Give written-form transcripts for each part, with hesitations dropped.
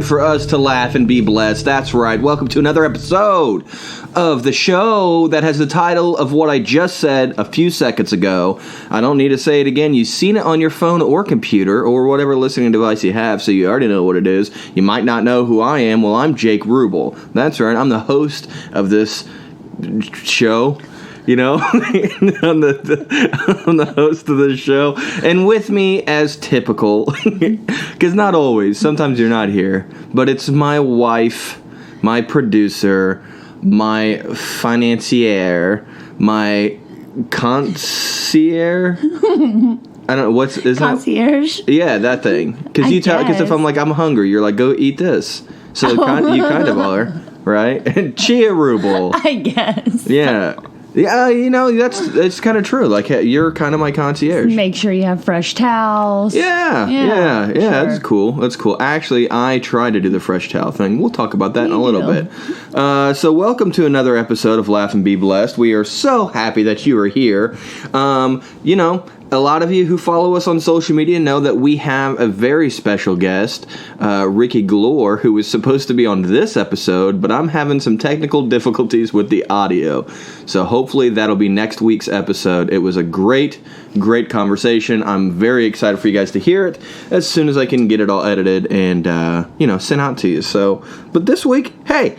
for us to laugh and be blessed. That's right. Welcome to another episode of the show that has the title of what I just said a few seconds ago. I don't need to say it again. You've seen it on your phone or computer or whatever listening device you have, so you already know what it is. You might not know who I am. Well, I'm Jake Rubel. That's right. I'm the host of this show. You know, I'm the host of the show. And with me, as typical, because not always, sometimes you're not here, but it's my wife, my producer, my financier, my concierge. I don't know, is concierge? That? Yeah, that thing. Because if I'm like, I'm hungry, you're like, go eat this. So you kind of are, right? And Chia Rubel. I guess. Yeah. Yeah, you know, it's kind of true. Like, you're kind of my concierge. Make sure you have fresh towels. Yeah. Sure. That's cool. Actually, I try to do the fresh towel thing. We'll talk about that in a little bit. So welcome to another episode of Laugh and Be Blessed. We are so happy that you are here. A lot of you who follow us on social media know that we have a very special guest, Ricky Glore, who was supposed to be on this episode, but I'm having some technical difficulties with the audio. So hopefully that'll be next week's episode. It was a great conversation. I'm very excited for you guys to hear it as soon as I can get it all edited and, sent out to you. So, but this week, hey,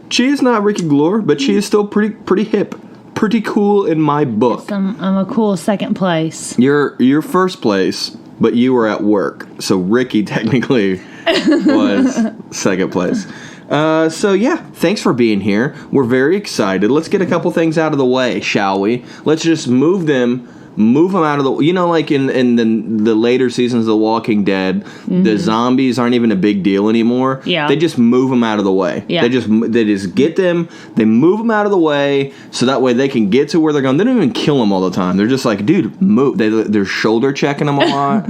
she is not Ricky Glore, but she is still pretty hip. Pretty cool in my book. I'm a cool second place. You're first place, but you were at work. So Ricky technically was second place. Thanks for being here. We're very excited. Let's get a couple things out of the way, shall we? Let's just move them out of the... like in the later seasons of The Walking Dead, the zombies aren't even a big deal anymore. Yeah. They just move them out of the way. Yeah. They just get them, they move them out of the way, so that way they can get to where they're going. They don't even kill them all the time. They're just like, dude, move. They're shoulder checking them a lot.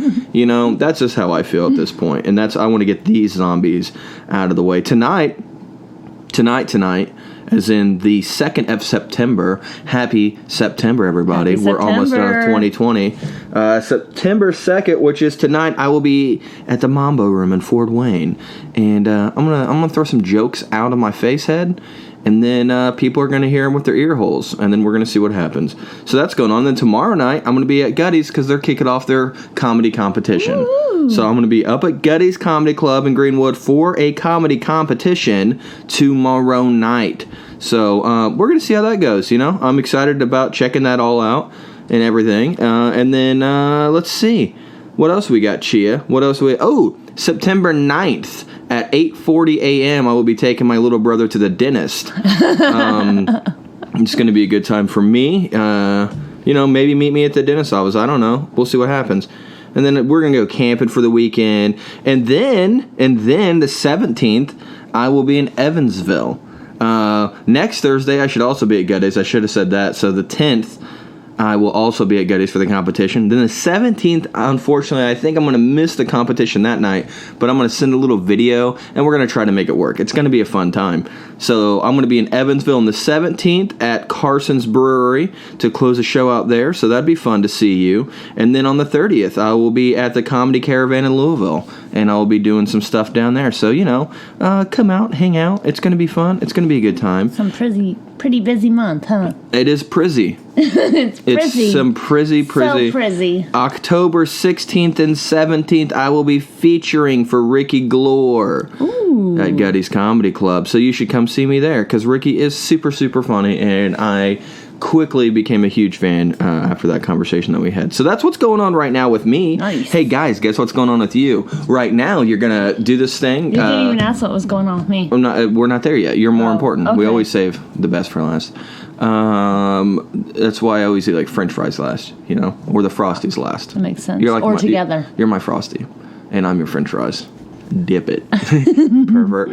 That's just how I feel at this point. And I want to get these zombies out of the way. Tonight, as in the 2nd of September. Happy September, everybody. Happy We're almost done with September. 2020. September 2nd, which is tonight, I will be at the Mambo Room in Fort Wayne. And I'm gonna throw some jokes out of my face head. And then people are going to hear them with their ear holes. And then we're going to see what happens. So that's going on. Then tomorrow night, I'm going to be at Gutty's because they're kicking off their comedy competition. Ooh. So I'm going to be up at Gutty's Comedy Club in Greenwood for a comedy competition tomorrow night. So we're going to see how that goes, I'm excited about checking that all out and everything. And then let's see. What else we got, Chia? September 9th. At 8:40 a.m., I will be taking my little brother to the dentist. It's going to be a good time for me. Maybe meet me at the dentist's office. I don't know. We'll see what happens. And then we're going to go camping for the weekend. And then the 17th, I will be in Evansville. Next Thursday, I should also be at Gutty's. I should have said that. So the 10th, I will also be at Gutty's for the competition. Then the 17th, unfortunately, I think I'm going to miss the competition that night, but I'm going to send a little video, and we're going to try to make it work. It's going to be a fun time. So I'm going to be in Evansville on the 17th at Carson's Brewery to close a show out there, so that'd be fun to see you. And then on the 30th, I will be at the Comedy Caravan in Louisville, and I'll be doing some stuff down there. So, come out, hang out. It's going to be fun. It's going to be a good time. Some pretty busy month, huh? It is prizzy. It's some prizzy. So prizzy. October 16th and 17th, I will be featuring for Ricky Glore at Gutty's Comedy Club. So you should come see me there because Ricky is super, super funny, and I quickly became a huge fan after that conversation that we had. So that's what's going on right now with me. Nice. Hey, guys, guess what's going on with you? Right now, you're going to do this thing. You didn't even ask what was going on with me. We're not there yet. You're more important. Okay. We always save the best for last. That's why I always eat like French fries last, or the Frosties last. That makes sense. You're like together. You're my Frosty, and I'm your French fries. Dip it. Pervert.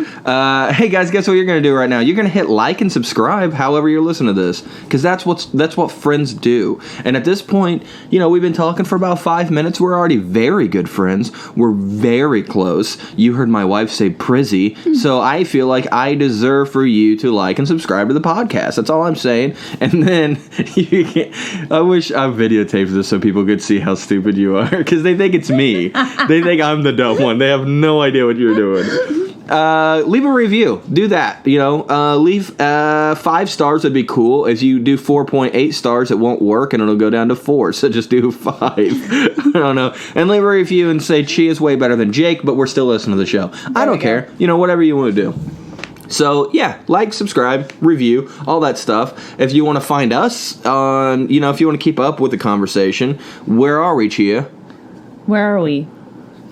Hey guys, guess what you're going to do right now? You're going to hit like and subscribe however you're listening to this, because that's what friends do. And at this point, we've been talking for about 5 minutes. We're already very good friends. We're very close. You heard my wife say prizzy, so I feel like I deserve for you to like and subscribe to the podcast. That's all I'm saying. And then I wish I videotaped this so people could see how stupid you are, because they think it's me. They think I'm the dumb one. They have no idea what you're doing. Leave a review. Do that. Leave 5 stars would be cool. If you do 4.8 stars, it won't work and it'll go down to 4. So just do 5. I don't know. And leave a review and say Chia's way better than Jake, but we're still listening to the show. I don't care. Whatever you want to do. So, yeah, like, subscribe, review, all that stuff. If you want to find us on, if you want to keep up with the conversation, where are we, Chia? Where are we?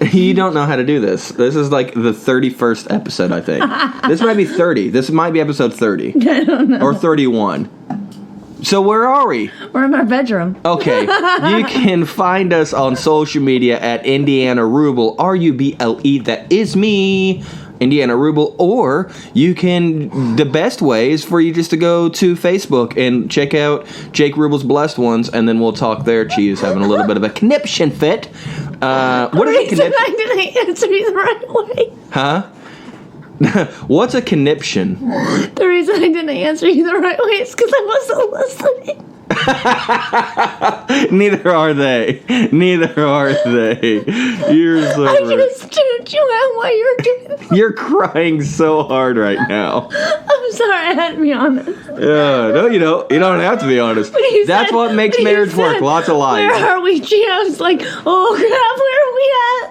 You don't know how to do this. This is like the 31st episode, I think. This might be 30. This might be episode 30. I don't know. Or 31. So where are we? We're in our bedroom. Okay. You can find us on social media at Indiana Ruble, R-U-B-L-E. That is me. Indiana Ruble, or you can, the best way is for you just to go to Facebook and check out Jake Ruble's Blessed Ones, and then we'll talk there. Chia's having a little bit of a conniption fit. What is a conniption? I didn't answer you the right way. Huh? What's a conniption? The reason I didn't answer you the right way is because I wasn't listening. Neither are they. You're so I just tuned you out while you were doing that. You're crying so hard right now. I'm sorry, I had to be honest. No, you don't. You don't have to be honest. That's what makes marriage work. Lots of lies. Where are we, Gia? I was like, oh crap, where are we at?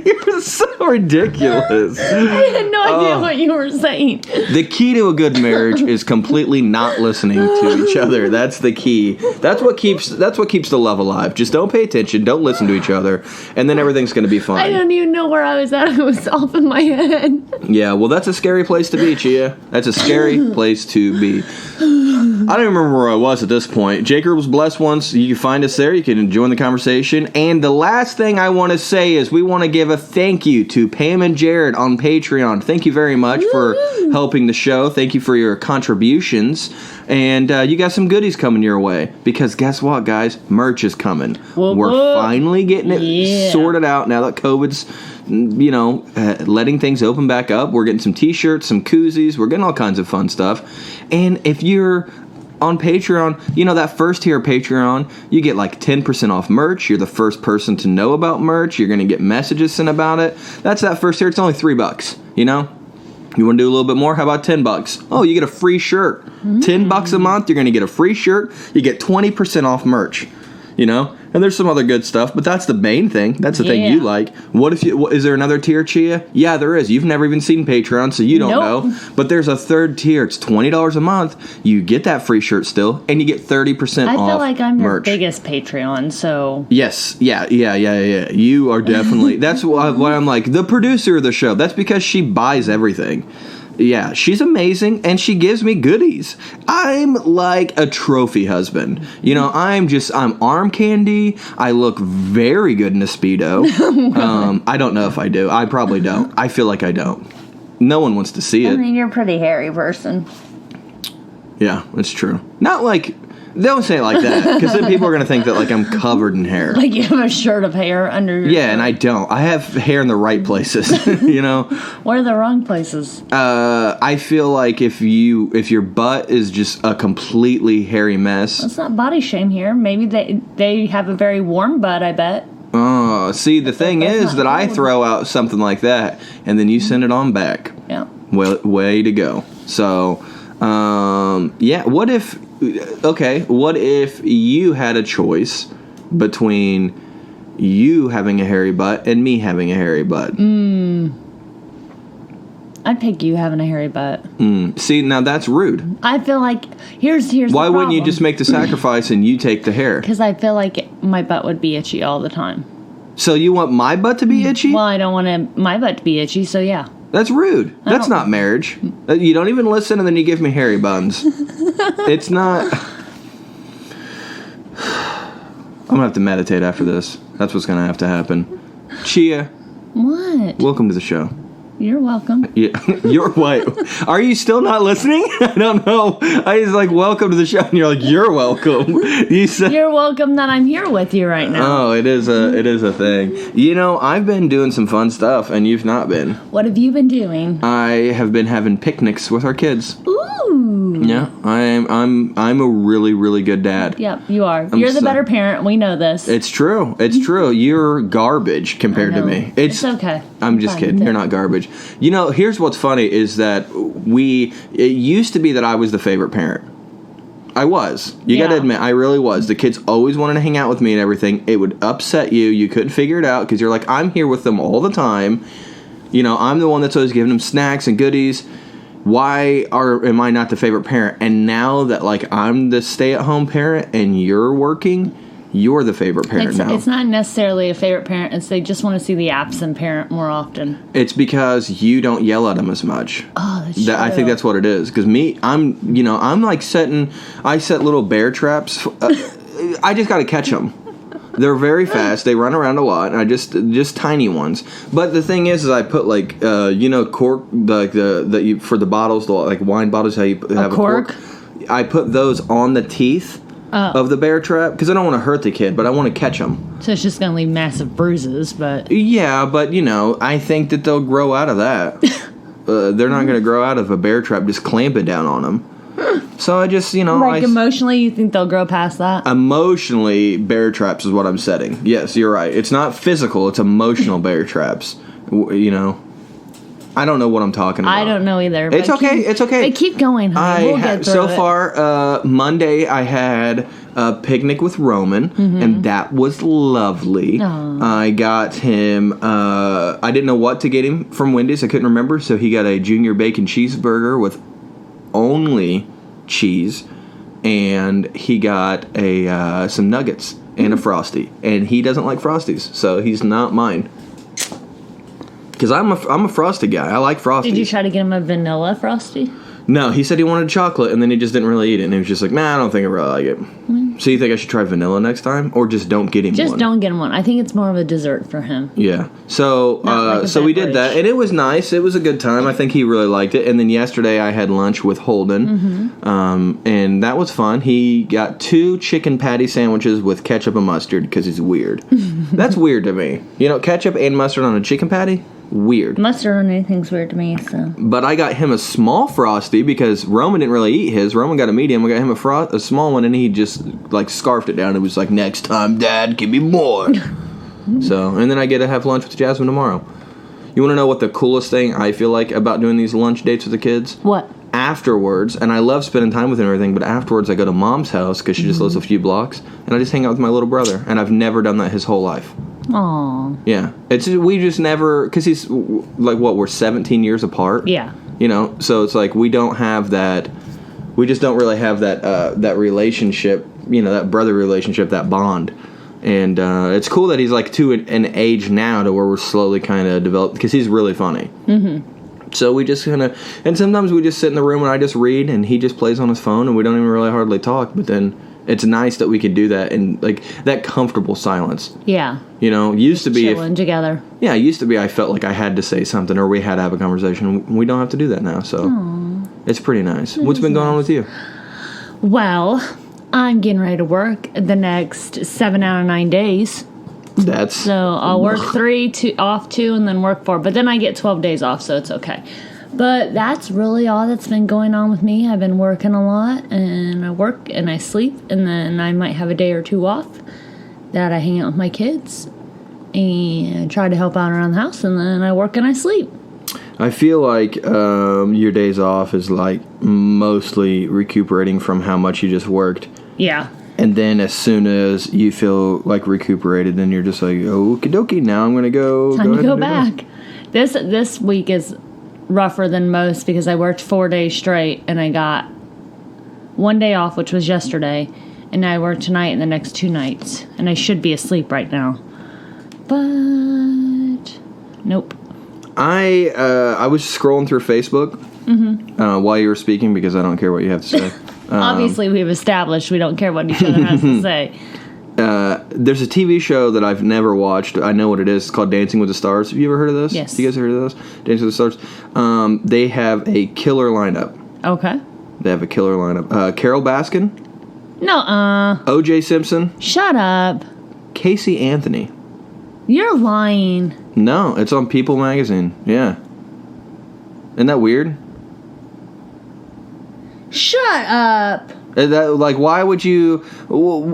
You're so ridiculous. I had no idea what you were saying. The key to a good marriage is completely not listening to each other. That's the key. That's what keeps the love alive. Just don't pay attention. Don't listen to each other, and then everything's going to be fine. I don't even know where I was at. I was off in my head. Yeah, well, that's a scary place to be, Chia. That's a scary place to be. I don't even remember where I was at this point. Jake Ruble's Blessed Ones. You can find us there. You can join the conversation. And the last thing I want to say is we want to give a thank you to Pam and Jared on Patreon. Thank you very much for helping the show. Thank you for your contributions. And you got some goodies coming your way. Because guess what, guys? Merch is coming. We're finally getting it sorted out now that COVID's, letting things open back up. We're getting some t-shirts, some koozies. We're getting all kinds of fun stuff. And if you're on Patreon, that first tier of Patreon, you get like 10% off merch. You're the first person to know about merch. You're going to get messages sent about it. That's that first tier. It's only $3, You want to do a little bit more? How about $10? Oh, you get a free shirt. $10 a month, you're going to get a free shirt. You get 20% off merch. And there's some other good stuff, but that's the main thing. That's the thing you like. Is there another tier, Chia? Yeah, there is. You've never even seen Patreon, so you don't know. But there's a third tier. It's $20 a month. You get that free shirt still, and you get 30% off merch. I feel like I'm your biggest Patreon, so... Yes. Yeah. You are definitely... That's why I'm like, the producer of the show. That's because she buys everything. Yeah, she's amazing, and she gives me goodies. I'm like a trophy husband. I'm arm candy. I look very good in a Speedo. I don't know if I do. I probably don't. I feel like I don't. No one wants to see it. I mean, you're a pretty hairy person. Yeah, it's true. Not like... Don't say it like that, because then people are going to think that like I'm covered in hair. Like you have a shirt of hair under your shirt. And I don't. I have hair in the right places, Where are the wrong places? I feel like if your butt is just a completely hairy mess. It's not body shame here. Maybe they have a very warm butt, I bet. Oh, see, the thing is that I throw out something like that, and then you send it on back. Yeah. Well, way to go. So, what if you had a choice between you having a hairy butt and me having a hairy butt? I'd pick you having a hairy butt. See, now that's rude. I feel like here's Why wouldn't you just make the sacrifice and you take the hair? Because I feel like my butt would be itchy all the time. So you want my butt to be itchy? Well, I don't want my butt to be itchy, so yeah. That's rude. That's not marriage. You don't even listen and then you give me hairy buns. It's not... I'm going to have to meditate after this. That's what's going to have to happen. Chia. What? Welcome to the show. You're welcome. Yeah, you're white. Are you still not listening? I don't know. I was like, welcome to the show, and you're like, you're welcome. You said, you're welcome that I'm here with you right now. Oh, it is a thing. I've been doing some fun stuff, and you've not been. What have you been doing? I have been having picnics with our kids. Ooh. Ooh. Yeah, I'm a really, really good dad. Yep, you are. You're the better parent. We know this. It's true. It's true. You're garbage compared to me. It's okay. I'm just kidding. You're not garbage. You know, here's what's funny is that it used to be that I was the favorite parent. I was. You got to admit, I really was. The kids always wanted to hang out with me and everything. It would upset you. You couldn't figure it out because you're like, I'm here with them all the time. You know, I'm the one that's always giving them snacks and goodies. Why am I not the favorite parent? And now that, like, I'm the stay-at-home parent and you're working, you're the favorite parent now. It's not necessarily a favorite parent. It's they just want to see the absent parent more often. It's because you don't yell at them as much. Oh, that's true. I think that's what it is. Because I'm like I set little bear traps. I just got to catch them. They're very fast. They run around a lot. And I just tiny ones. But the thing is I put like cork like for the bottles, the like wine bottles. How you have a cork. I put those on the teeth of the bear trap because I don't want to hurt the kid, but I want to catch them. So it's just gonna leave massive bruises, but yeah, but I think that they'll grow out of that. They're not going to grow out of a bear trap. Just clamp it down on them. So I just, emotionally, you think they'll grow past that? Emotionally, bear traps is what I'm setting. Yes, you're right. It's not physical. It's emotional bear traps. I don't know what I'm talking about. I don't know either. It's okay. It's okay. But keep going, honey. We'll get through it. Far, Monday I had a picnic with Roman, and that was lovely. Aww. I got him, I didn't know what to get him from Wendy's. I couldn't remember, so he got a junior bacon cheeseburger with only cheese, and he got some nuggets and a Frosty. And he doesn't like Frosties, so he's not mine. Because I'm a Frosty guy. I like Frosties. Did you try to get him a vanilla Frosty? No, he said he wanted chocolate, and then he just didn't really eat it. And he was just like, I don't think I really like it. So you think I should try vanilla next time? Or just don't get him one? Just don't get him one. I think it's more of a dessert for him. Yeah. So so we did that, and it was nice. It was a good time. I think he really liked it. And then yesterday I had lunch with Holden, and that was fun. He got 2 chicken patty sandwiches with ketchup and mustard because he's weird. That's weird to me. Ketchup and mustard on a chicken patty? Weird. Mustard on anything's weird to me, so. But I got him a small Frosty because Roman didn't really eat his. Roman got a medium. I got him a small one, and he just like scarfed it down. It was like, next time, Dad, give me more. So, and then I get to have lunch with Jasmine tomorrow. You want to know what the coolest thing I feel like about doing these lunch dates with the kids? What? Afterwards, and I love spending time with her and everything, but afterwards I go to Mom's house because she just lives a few blocks, and I just hang out with my little brother, and I've never done that his whole life. Aww. Yeah. We just never, because he's like, we're 17 years apart? Yeah. So it's like we don't have that, we just don't really have that relationship, that brother relationship, that bond. And it's cool that he's like to an age now to where we're slowly kind of developed, because he's really funny. So we just kind of, and sometimes we just sit in the room and I just read and he just plays on his phone and we don't even really hardly talk, but then it's nice that we could do that and like that comfortable silence. Yeah. Used to be chilling together. Yeah, used to be I felt like I had to say something or we had to have a conversation. We don't have to do that now, so it's pretty nice. What's been going on with you? Well, I'm getting ready to work the next 7 out of 9 days. So I'll work 3, off 2, and then work 4. But then I get 12 days off, so it's okay. But that's really all that's been going on with me. I've been working a lot, and I work and I sleep, and then I might have a day or 2 off that I hang out with my kids and try to help out around the house, and then I work and I sleep. I feel like your days off is like mostly recuperating from how much you just worked. Yeah. And then as soon as you feel like recuperated, then you're just like, okie dokie, now I'm going to go. Time to go back. This week is rougher than most because I worked 4 days straight and I got 1 day off, which was yesterday, and now I work tonight and the next 2 nights, and I should be asleep right now. But nope. I was scrolling through Facebook while you were speaking because I don't care what you have to say. Obviously, we've established we don't care what each other has to say. There's a TV show that I've never watched. I know what it is. It's called Dancing with the Stars. Have you ever heard of this? Yes. You guys heard of this? Dancing with the Stars. They have a killer lineup. Okay. They have a killer lineup. Carol Baskin. No. O.J. Simpson. Shut up. Casey Anthony. You're lying. No, it's on People magazine. Yeah. Isn't that weird? Shut up. Like, why would you?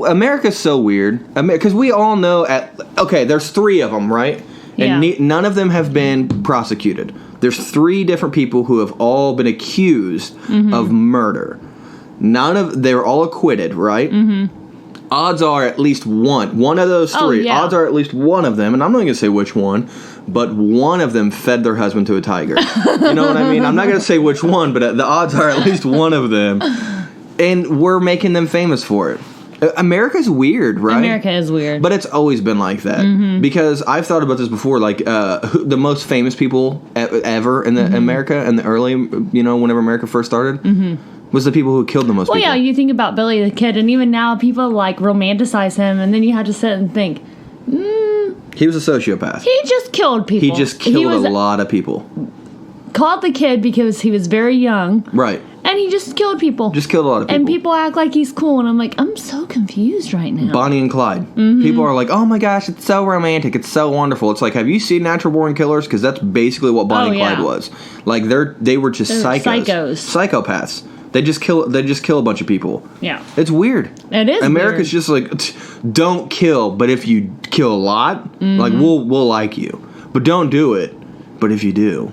America's so weird. Because we all know there's 3 of them, right? And Yeah. none of them have been prosecuted. There's 3 different people who have all been accused of murder. They're all acquitted, right? Mm-hmm. Odds are at least one of those 3. Oh, yeah. Odds are at least one of them, and I'm not going to say which one, but one of them fed their husband to a tiger. You know what I mean? I'm not going to say which one, but the odds are at least one of them. And we're making them famous for it. America's weird, right? America is weird. But it's always been like that. Mm-hmm. Because I've thought about this before, like, the most famous people ever in America, in the early, whenever America first started, was the people who killed the most people. Well, yeah, you think about Billy the Kid, and even now people, like, romanticize him, and then you have to sit and think, he was a sociopath. he just killed people. He just killed a lot of people. Called the Kid because he was very young. Right. And he just killed people. Just killed a lot of people. And people act like he's cool, and I'm like, I'm so confused right now. Bonnie and Clyde. Mm-hmm. People are like, oh my gosh, it's so romantic. It's so wonderful. It's like, have you seen Natural Born Killers? Because that's basically what Bonnie and Clyde was. Like, they were just psychos. Psychopaths. They just kill a bunch of people. Yeah. It's weird. It is America's just like, don't kill, but if you kill a lot, like, we'll like you. But don't do it. But if you do,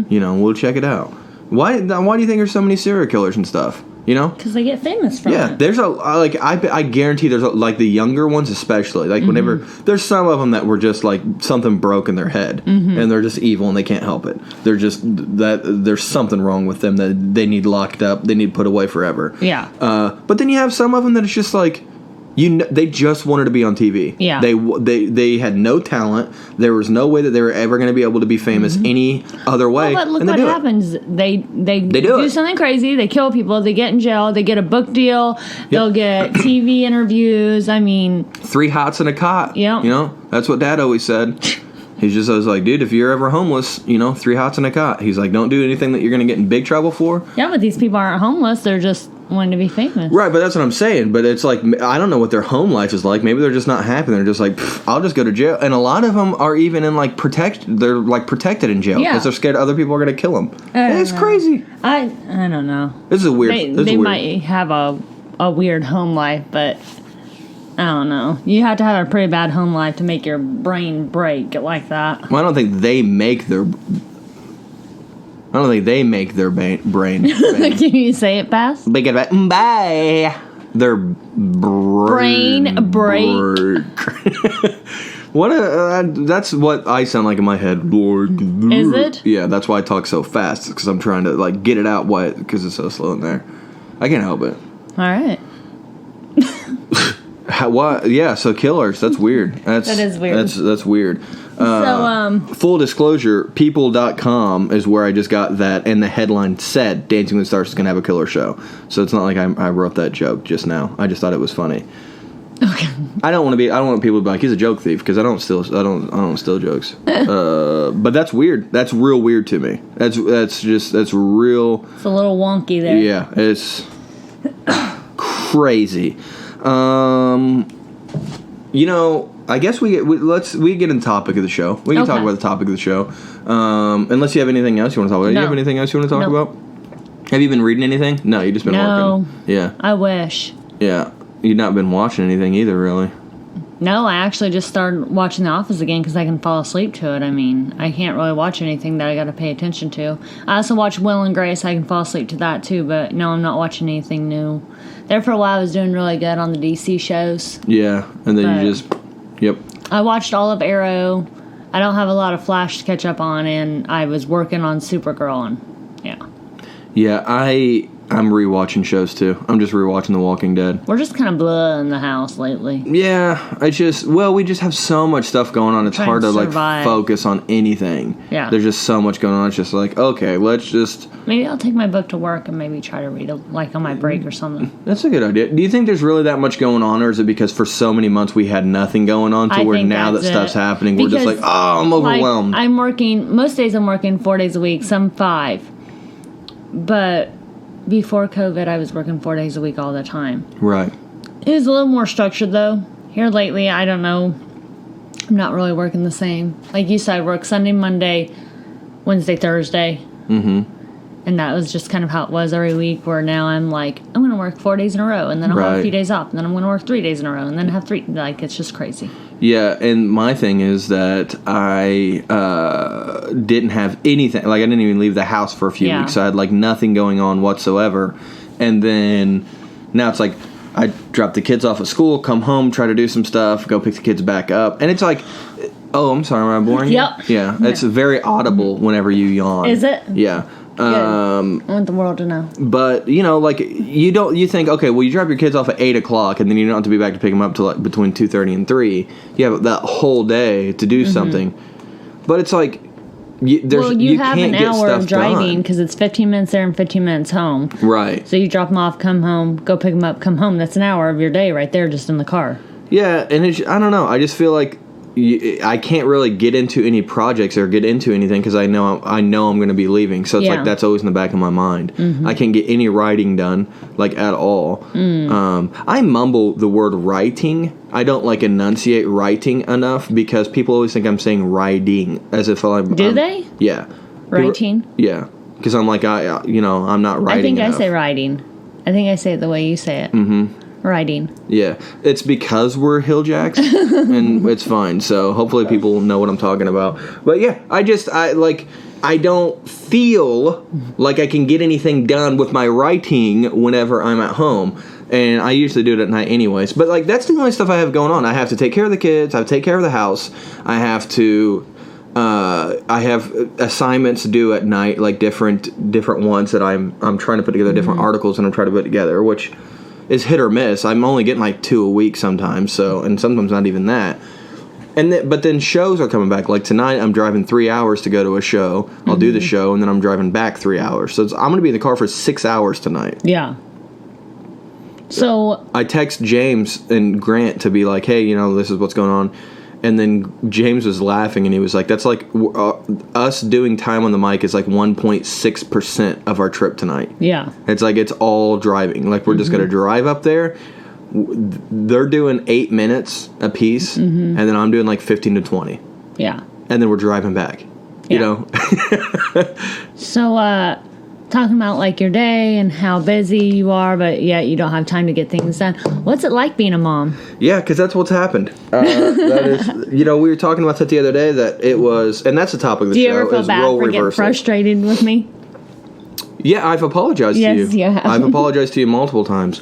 we'll check it out. Why do you think there's so many serial killers and stuff? Because they get famous from it. Yeah, there's I guarantee there's like the younger ones especially. Like whenever there's some of them that were just like something broke in their head and they're just evil and they can't help it. They're just there's something wrong with them that they need locked up. They need put away forever. Yeah. But then you have some of them that it's just like. They just wanted to be on TV. Yeah. They had no talent. There was no way that they were ever going to be able to be famous any other way. Well, but look what happens. They do something crazy. They kill people. They get in jail. They get a book deal. Yep. They'll get TV interviews. I mean, 3 hots and a cot. Yeah. That's what Dad always said. I was like, dude, if you're ever homeless, 3 hots and a cot. He's like, don't do anything that you're going to get in big trouble for. Yeah, but these people aren't homeless. They're just wanting to be famous. Right, but that's what I'm saying. But it's like, I don't know what their home life is like. Maybe they're just not happy. They're just like, I'll just go to jail. And a lot of them are even in like they're like protected in jail because they're scared other people are going to kill them. It's crazy. I don't know. This is weird. They might have a weird home life, but I don't know. You have to have a pretty bad home life to make your brain break like that. Well, I don't think they make their brain. Can you say it fast? Big it bye. Their brain break. That's what I sound like in my head. Is it? Yeah, that's why I talk so fast because I'm trying to like get it out. Why? Because it's so slow in there. I can't help it. All right. What? Yeah. So killers. That's weird. That is weird. That's weird. Full disclosure, people.com is where I just got that, and the headline said Dancing with the Stars is going to have a killer show. So it's not like I wrote that joke just now. I just thought it was funny. Okay. I don't want people to be like, he's a joke thief, because I don't steal jokes. But that's weird. That's real weird to me. That's real. It's a little wonky there. Yeah, it's crazy. I guess we get in the topic of the show. We can talk about the topic of the show. Unless you have anything else you want to talk about. Do you have anything else you want to talk about? Have you been reading anything? No, you've just been working. Yeah. I wish. Yeah. You've not been watching anything either, really. No, I actually just started watching The Office again because I can fall asleep to it. I mean, I can't really watch anything that I got to pay attention to. I also watch Will and Grace. I can fall asleep to that too, but no, I'm not watching anything new. There for a while, I was doing really good on the DC shows. Yeah, and then you just... Yep. I watched all of Arrow. I don't have a lot of Flash to catch up on, and I was working on Supergirl, and yeah. Yeah, I'm rewatching shows too. I'm just rewatching The Walking Dead. We're just kind of blah in the house lately. Yeah, we just have so much stuff going on. It's hard to like focus on anything. Yeah. There's just so much going on. It's just like, okay, let's just... Maybe I'll take my book to work and maybe try to read it like on my break or something. That's a good idea. Do you think there's really that much going on, or is it because for so many months we had nothing going on to where now that stuff's happening, we're just like, oh, I'm overwhelmed. Like, I'm working, most days I'm working 4 days a week, some 5. But... before COVID, I was working 4 days a week all the time. Right. It was a little more structured, though. Here lately, I don't know. I'm not really working the same. Like you said, I work Sunday, Monday, Wednesday, Thursday. Mm-hmm. And that was just kind of how it was every week, where now I'm like, I'm going to work 4 days in a row, and then I'll have a few days off, and then I'm going to work 3 days in a row, and then have 3. Like, it's just crazy. Yeah, and my thing is that I didn't have anything. Like, I didn't even leave the house for a few weeks, so I had, like, nothing going on whatsoever. And then now it's like I drop the kids off at school, come home, try to do some stuff, go pick the kids back up. And it's like, oh, I'm sorry, am I boring you? Yep. Yeah, it's very audible whenever you yawn. Is it? Yeah. I want the world to know. But, you know, like, you think, okay, well, you drop your kids off at 8 o'clock, and then you don't have to be back to pick them up till, like, between 2:30 and 3. You have that whole day to do something. But it's like, you have an hour of driving, because it's 15 minutes there and 15 minutes home. Right. So you drop them off, come home, go pick them up, come home. That's an hour of your day right there just in the car. Yeah, and I don't know. I just feel like I can't really get into any projects or get into anything because I know I'm going to be leaving. So it's like that's always in the back of my mind. I can't get any writing done, like, at all. I mumble the word writing. I don't, like, enunciate writing enough because people always think I'm saying riding as if I'm... Do they? Yeah. Writing? Yeah. Because I'm like, I'm not writing I think enough. I say riding. I think I say it the way you say it. Riding. Yeah, it's because we're Hilljacks, and it's fine. So hopefully people know what I'm talking about. But yeah, I don't feel like I can get anything done with my writing whenever I'm at home. And I usually do it at night anyways. But, like, that's the only stuff I have going on. I have to take care of the kids. I have to take care of the house. I have to... I have assignments due at night, like different ones that I'm trying to put together, different articles that I'm trying to put together, which... is hit or miss. I'm only getting like 2 a week sometimes, and sometimes not even that. But then shows are coming back. Like tonight, I'm driving 3 hours to go to a show. I'll do the show, and then I'm driving back 3 hours. So I'm going to be in the car for 6 hours tonight. Yeah. So I text James and Grant to be like, hey, this is what's going on. And then James was laughing, and he was like, that's like us doing time on the mic is like 1.6% of our trip tonight. Yeah. It's like it's all driving. Like, we're just going to drive up there. They're doing 8 minutes a piece, and then I'm doing like 15 to 20. Yeah. And then we're driving back. You know? So, talking about, like, your day and how busy you are, but yet you don't have time to get things done. What's it like being a mom? Yeah, because that's what's happened. That is, we were talking about that the other day, that it was, and that's the topic of the show. Do you ever feel bad for getting frustrated with me? Yeah, I've apologized to you. Yes, you have. I've apologized to you multiple times.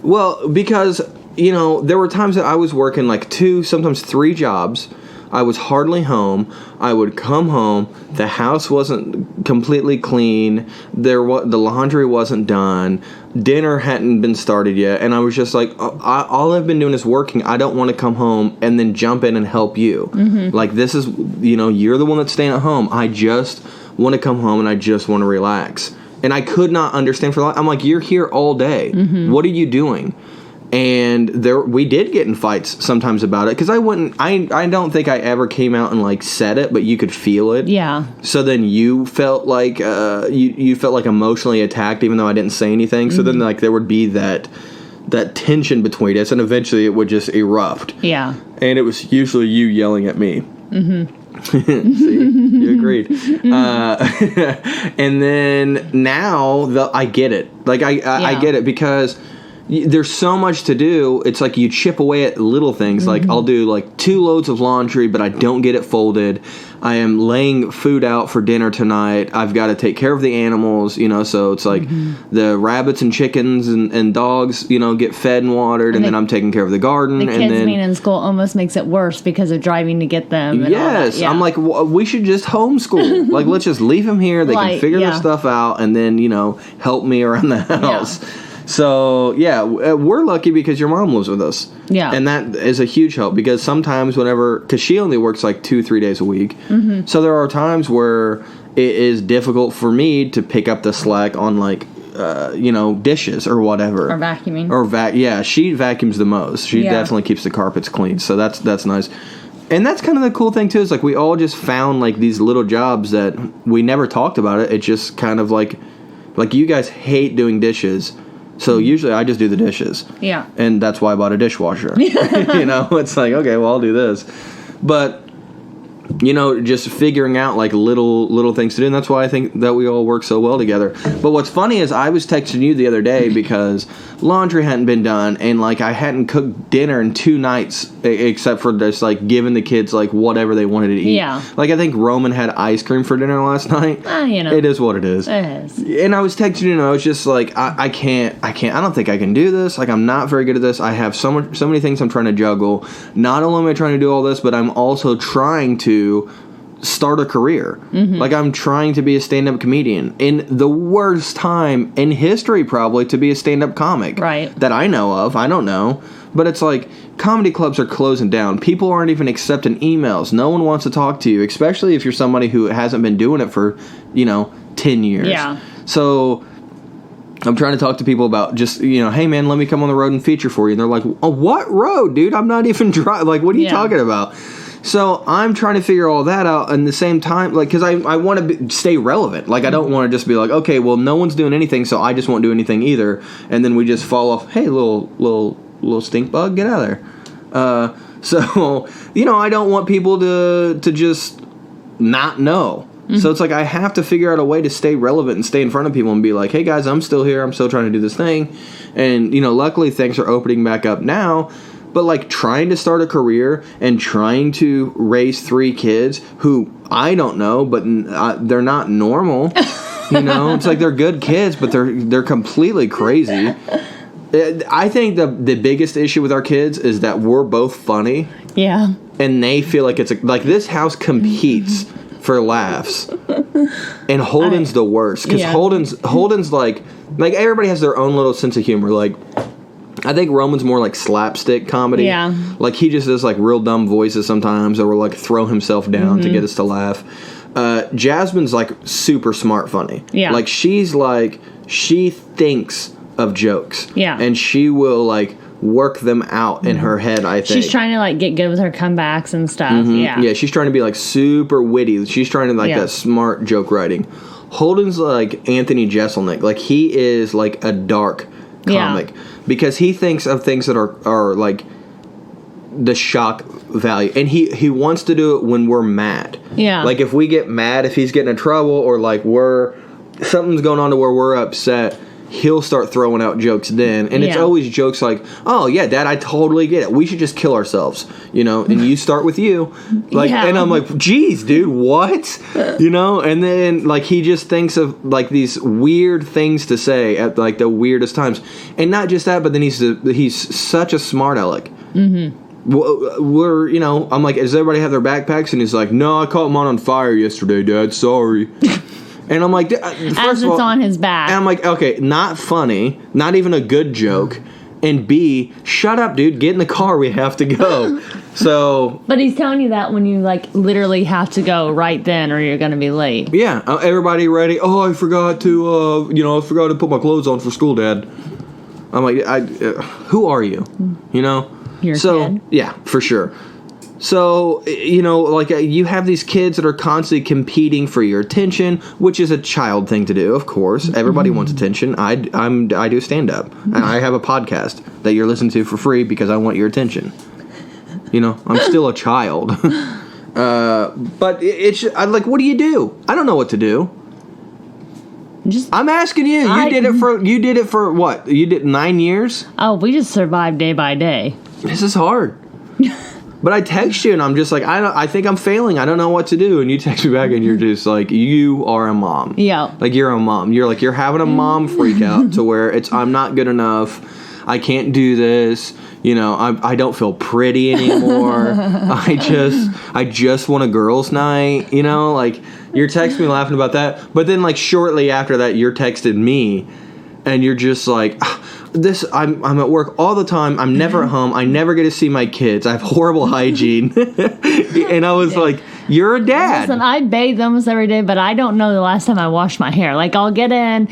Well, because, there were times that I was working like 2, sometimes 3 jobs. I was hardly home. I would come home. The house wasn't completely clean. The laundry wasn't done. Dinner hadn't been started yet. And I was just like, all I've been doing is working. I don't want to come home and then jump in and help you. Like, this is, you're the one that's staying at home. I just want to come home and I just want to relax. And I could not understand for I'm like, you're here all day. What are you doing? And we did get in fights sometimes about it, because I don't think I ever came out and, like, said it, but you could feel it. Yeah. So then you felt like you felt like emotionally attacked, even though I didn't say anything. So then, like, there would be that tension between us, and eventually it would just erupt. Yeah. And it was usually you yelling at me. See, you agreed. And then now I get it. Like, I get it, because there's so much to do. It's like you chip away at little things. Like, I'll do like 2 loads of laundry, but I don't get it folded. I am laying food out for dinner tonight. I've got to take care of the animals, so it's like the rabbits and chickens and dogs, get fed and watered, and then I'm taking care of the garden. The kids being in school almost makes it worse because of driving to get them. And yes, I'm like, we should just homeschool. Like, let's just leave them here. They can figure their stuff out, and then help me around the house. Yeah. So, we're lucky because your mom lives with us. Yeah. And that is a huge help, because sometimes because she only works like 2-3 days a week. So there are times where it is difficult for me to pick up the slack on, like, dishes or whatever. Or vacuuming. She vacuums the most. She definitely keeps the carpets clean. So that's nice. And that's kind of the cool thing, too, is like we all just found like these little jobs that we never talked about it. It's just kind of like you guys hate doing dishes. So usually I just do the dishes. Yeah. And that's why I bought a dishwasher. It's like, okay, well, I'll do this. But just figuring out like little things to do. And that's why I think that we all work so well together. But what's funny is I was texting you the other day because laundry hadn't been done and like I hadn't cooked dinner in 2 nights except for just like giving the kids like whatever they wanted to eat. Yeah. Like I think Roman had ice cream for dinner last night. It is what it is. It is. And I was texting you and I was just like, I don't think I can do this. Like I'm not very good at this. I have so many things I'm trying to juggle. Not only am I trying to do all this, but I'm also trying to start a career. Like I'm trying to be a stand-up comedian in the worst time in history probably to be a stand-up comic. Right. That I know of. I don't know. But it's like comedy clubs are closing down. People aren't even accepting emails. No one wants to talk to you, especially if you're somebody who hasn't been doing it for, 10 years. Yeah. So I'm trying to talk to people about just, hey man, let me come on the road and feature for you. And they're like, oh, what road, dude? I'm not even driving. Like, what are you talking about? So I'm trying to figure all that out and the same time, like, because I want to stay relevant. Like, I don't want to just be like, okay, well, no one's doing anything, so I just won't do anything either. And then we just fall off, hey, little stink bug, get out of there. So, I don't want people to just not know. So it's like I have to figure out a way to stay relevant and stay in front of people and be like, hey, guys, I'm still here. I'm still trying to do this thing. And, luckily things are opening back up now. But, like, trying to start a career and trying to raise 3 kids who I don't know, but they're not normal. It's like they're good kids, but they're completely crazy. I think the biggest issue with our kids is that we're both funny. Yeah. And they feel like like this house competes for laughs. And Holden's the worst. Because Holden's like everybody has their own little sense of humor. Like, I think Roman's more like slapstick comedy. Yeah. Like he just does like real dumb voices sometimes or will like throw himself down to get us to laugh. Jasmine's like super smart funny. Yeah. Like she thinks of jokes. Yeah. And she will like work them out in her head, I think. She's trying to like get good with her comebacks and stuff. Yeah. Yeah, she's trying to be like super witty. She's trying to like that smart joke writing. Holden's like Anthony Jeselnik. Like he is like a dark comic. Yeah. Because he thinks of things that are like the shock value. And he wants to do it when we're mad. Yeah. Like if we get mad, if he's getting in trouble or like something's going on to where we're upset, he'll start throwing out jokes then. And it's always jokes like, oh yeah, Dad, I totally get it. We should just kill ourselves, and you start with you. Like, and I'm like, geez, dude, what? And then like he just thinks of like these weird things to say at like the weirdest times. And not just that, but then he's such a smart aleck. We're, I'm like, does everybody have their backpacks? And he's like, no, I caught mine on fire yesterday, Dad, sorry. And I'm like, as it's on his back. And I'm like, okay, not funny, not even a good joke. And B, shut up, dude, get in the car, we have to go. So. But he's telling you that when you like literally have to go right then or you're going to be late. Yeah, everybody ready? Oh, I forgot to put my clothes on for school, Dad. I'm like, who are you? You're a kid. Yeah, for sure. So, like you have these kids that are constantly competing for your attention, which is a child thing to do, of course. Everybody wants attention. I do stand-up. And I have a podcast that you're listening to for free because I want your attention. I'm still a child. But I'm like, what do you do? I don't know what to do. I'm asking you. You did it for what? You did 9 years? Oh, we just survived day by day. This is hard. But I text you and I'm just like, I think I'm failing. I don't know what to do. And you text me back and you're just like, you are a mom. Yeah. Like you're a mom. You're like, you're having a mom freak out to where I'm not good enough. I can't do this. I don't feel pretty anymore. I just want a girls' night. Like you're texting me laughing about that. But then like shortly after that, you're texting me and you're just like, I'm at work all the time. I'm never at home. I never get to see my kids. I have horrible hygiene. And I was like, you're a dad. Listen, I bathe almost every day, but I don't know the last time I washed my hair. Like, I'll get in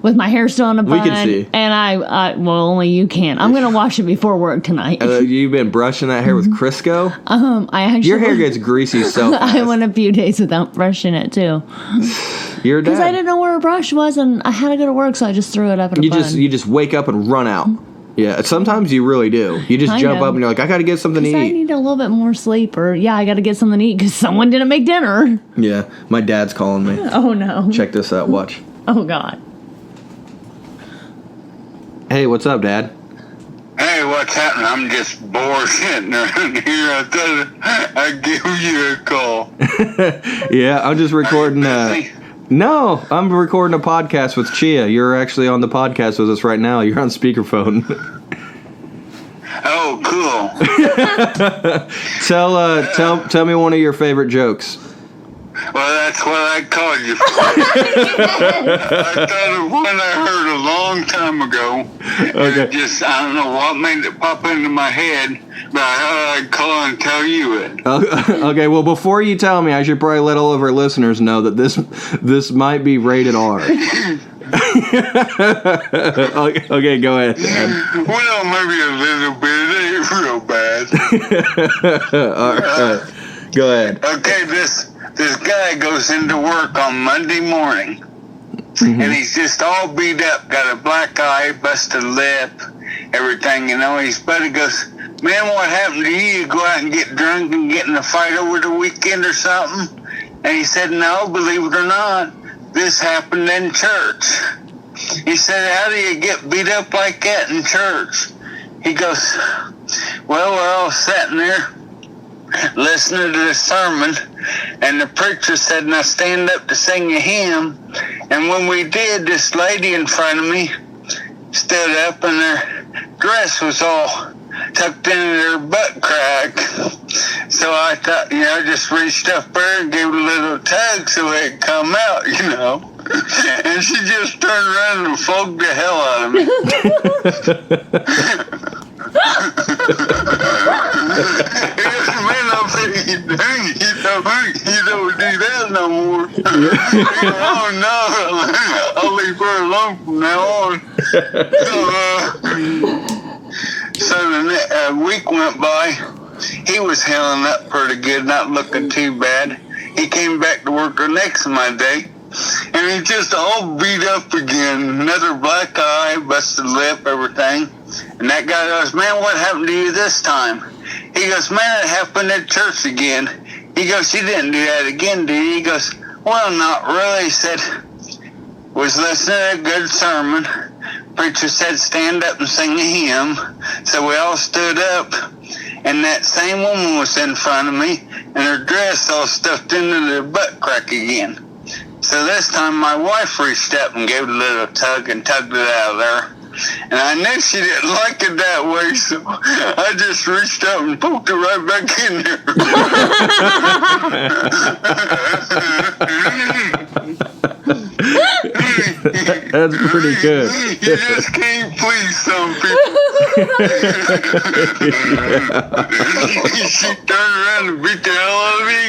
with my hair still in a bun. We can see. And well, only you can. I'm going to wash it before work tonight. You've been brushing that hair with Crisco? I actually... Your hair gets greasy so fast. I went a few days without brushing it, too. You're a dad. Because I didn't know where a brush was, and I had to go to work, so I just threw it up in a bun. You just wake up and run out. Yeah, sometimes you really do. You just jump up and you're like, I got to get something to eat. I need a little bit more sleep, or I got to get something to eat because someone didn't make dinner. Yeah, my dad's calling me. Oh, no. Check this out. Watch. Oh, God. Hey, what's up, Dad? Hey, what's happening? I'm just bored sitting around here. I thought I'd give you a call. Yeah, I'm just recording. No, I'm recording a podcast with Chia. You're actually on the podcast with us right now. You're on speakerphone. Oh, cool. Tell me one of your favorite jokes. Well, that's what I called you for. I thought of one I heard a long time ago. Okay. And I don't know what made it pop into my head, but I thought I'd call and tell you it. Okay, well, before you tell me, I should probably let all of our listeners know that this might be rated R. Okay, go ahead, Dad. Well, maybe a little bit. It ain't real bad. All right. Go ahead. Okay, this guy goes into work on Monday morning, and he's just all beat up, got a black eye, busted lip, everything, His buddy goes, man, what happened to you? You go out and get drunk and get in a fight over the weekend or something? And he said, no, believe it or not, this happened in church. He said, how do you get beat up like that in church? He goes, well, we're all sitting there listening to the sermon, and the preacher said, now stand up to sing a hymn. And when we did, this lady in front of me stood up, and her dress was all tucked into her butt crack. So I thought, I just reached up there and gave it a little tug so it'd come out, And she just turned around and fogged the hell out of me. You don't do that no more. Oh no, I'll leave her alone from now on. So a week went by. He was healing up pretty good, not looking too bad. He came back to work the next Monday, and he's just all beat up again. Another black eye, busted lip, everything. And that guy goes, man, what happened to you this time? He goes, man, it happened at church again. He goes, you didn't do that again, did you? He goes, well, not really. He said, was listening to a good sermon. Preacher said, stand up and sing a hymn. So we all stood up, and that same woman was in front of me, and her dress all stuffed into the butt crack again. So this time my wife reached up and gave it a little tug and tugged it out of there. And I knew she didn't like it that way, so I just reached up and poked her right back in there. That's pretty good. You just can't please some people. She turned around and beat the hell out of me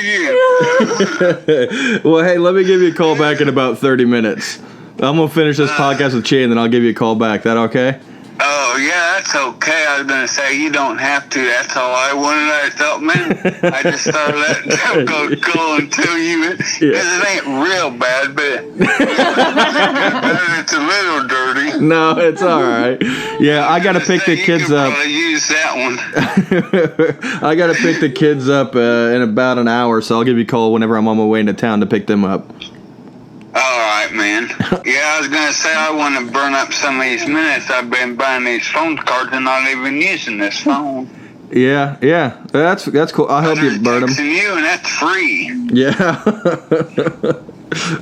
again. Well, hey, let me give you a call back in about 30 minutes. I'm going to finish this podcast with Chi, and then I'll give you a call back. That okay? Oh, yeah, that's okay. I was going to say, you don't have to. That's all I wanted. I thought, man, I just thought that call and tell you it. Because it ain't real bad, but it's a little dirty. No, it's all right. Yeah, I got to pick the kids up. I use that one. I got to pick the kids up in about an hour, so I'll give you a call whenever I'm on my way into town to pick them up. All right, man. Yeah, I was going to say I want to burn up some of these minutes. I've been buying these phone cards and not even using this phone. Yeah. That's cool. I'll help you burn them. You, and that's free. Yeah.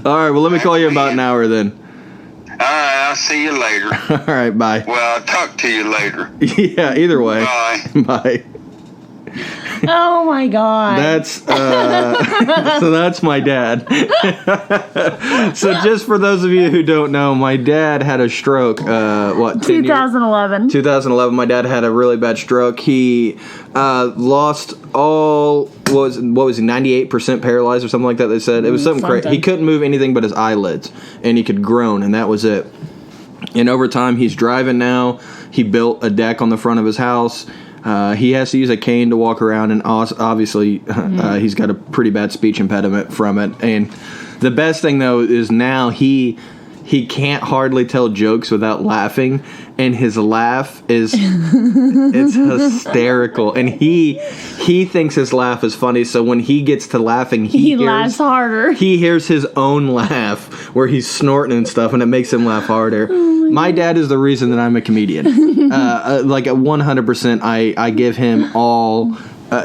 All right, well, let me call you in about an hour then. All right, I'll see you later. All right, bye. Well, I'll talk to you later. Yeah, either way. Bye. Bye. Oh my God. That's my dad. So just for those of you who don't know, my dad had a stroke. 2011. 2011. My dad had a really bad stroke. He lost all. What was he? 98% paralyzed or something like that. They said it was something crazy. He couldn't move anything but his eyelids, and he could groan, and that was it. And over time, he's driving now. He built a deck on the front of his house. He has to use a cane to walk around, and obviously he's got a pretty bad speech impediment from it. And the best thing, though, is now he he can't hardly tell jokes without laughing, and his laugh is it's hysterical. And he thinks his laugh is funny, so when he gets to laughing, he laughs harder. He hears his own laugh where he's snorting and stuff, and it makes him laugh harder. My dad is the reason that I'm a comedian. Like 100%, I give him all.